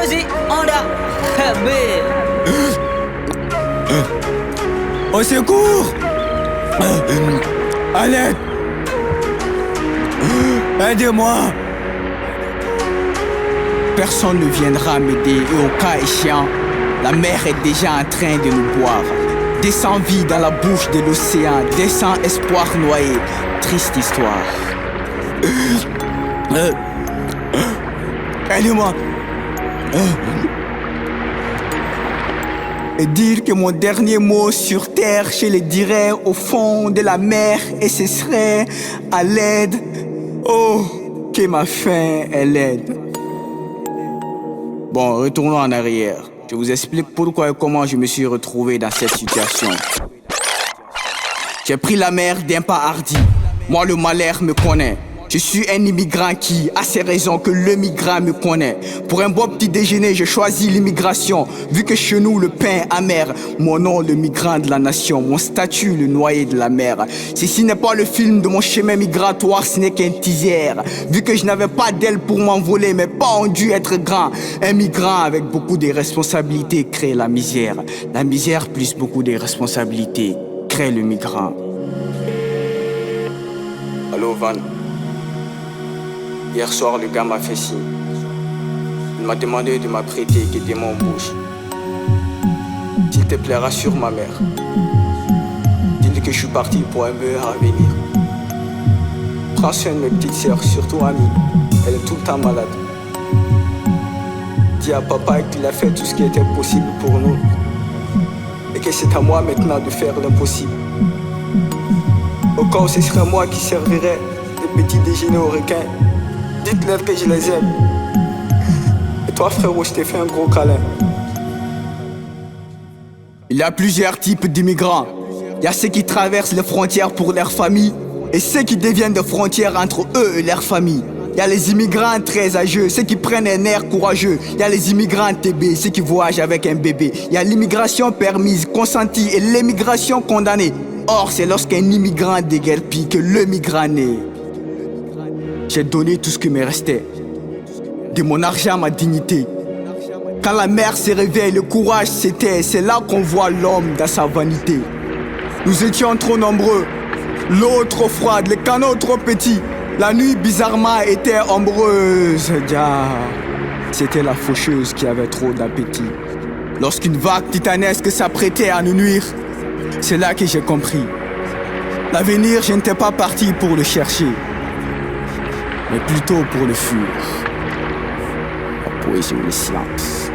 Vas-y, on a. Au secours! À l'aide! Aidez-moi! Personne ne viendra m'aider et au cas échéant, la mer est déjà en train de nous boire. Des sangs vies dans la bouche de l'océan, des sangs espoirs noyés. Triste histoire. Aidez-moi! Et dire que mon dernier mot sur terre, je le dirais au fond de la mer, et ce serait à l'aide. Oh, que ma faim est laide. Bon, retournons en arrière. Je vous explique pourquoi et comment je me suis retrouvé dans cette situation. J'ai pris la mer d'un pas hardi. Moi, le malheur me connaît. Je suis un immigrant qui a ses raisons que le migrant me connaît. Pour un bon petit déjeuner, je choisis l'immigration. Vu que chez nous, le pain amer. Mon nom, le migrant de la nation. Mon statut, le noyé de la mer. Ceci n'est pas le film de mon chemin migratoire, ce n'est qu'un teaser. Vu que je n'avais pas d'aile pour m'envoler, mes pas ont dû être grands. Un migrant avec beaucoup de responsabilités crée la misère. La misère plus beaucoup de responsabilités crée le migrant. Allô, Van? Hier soir, le gars m'a fait signe. Il m'a demandé de m'apprêter que des mots en bouche. S'il te plaît, rassure ma mère. Dis-lui que je suis parti pour un meilleur avenir. Prends soin de mes petites sœurs, surtout Annie. Elle est tout le temps malade. Dis à papa qu'il a fait tout ce qui était possible pour nous. Et que c'est à moi maintenant de faire l'impossible. Au cas où ce serait moi qui servirais de petit déjeuner aux requins. Dites-leur que je les aime. Et toi, frérot, je t'ai fait un gros câlin. Il y a plusieurs types d'immigrants. Il y a ceux qui traversent les frontières pour leur famille et ceux qui deviennent des frontières entre eux et leur famille. Il y a les immigrants très âgeux, ceux qui prennent un air courageux. Il y a les immigrants TB, ceux qui voyagent avec un bébé. Il y a l'immigration permise, consentie et l'immigration condamnée. Or, c'est lorsqu'un immigrant déguerpit que le migrant naît. J'ai donné tout ce qui me restait. De mon argent, ma dignité. Quand la mer se réveille, le courage s'éteint. C'est là qu'on voit l'homme dans sa vanité. Nous étions trop nombreux. L'eau trop froide, les canaux trop petits. La nuit bizarrement était ombreuse. C'était la faucheuse qui avait trop d'appétit. Lorsqu'une vague titanesque s'apprêtait à nous nuire, c'est là que j'ai compris. L'avenir, je n'étais pas parti pour le chercher, mais plutôt pour le fuir. La poésie ou le silence.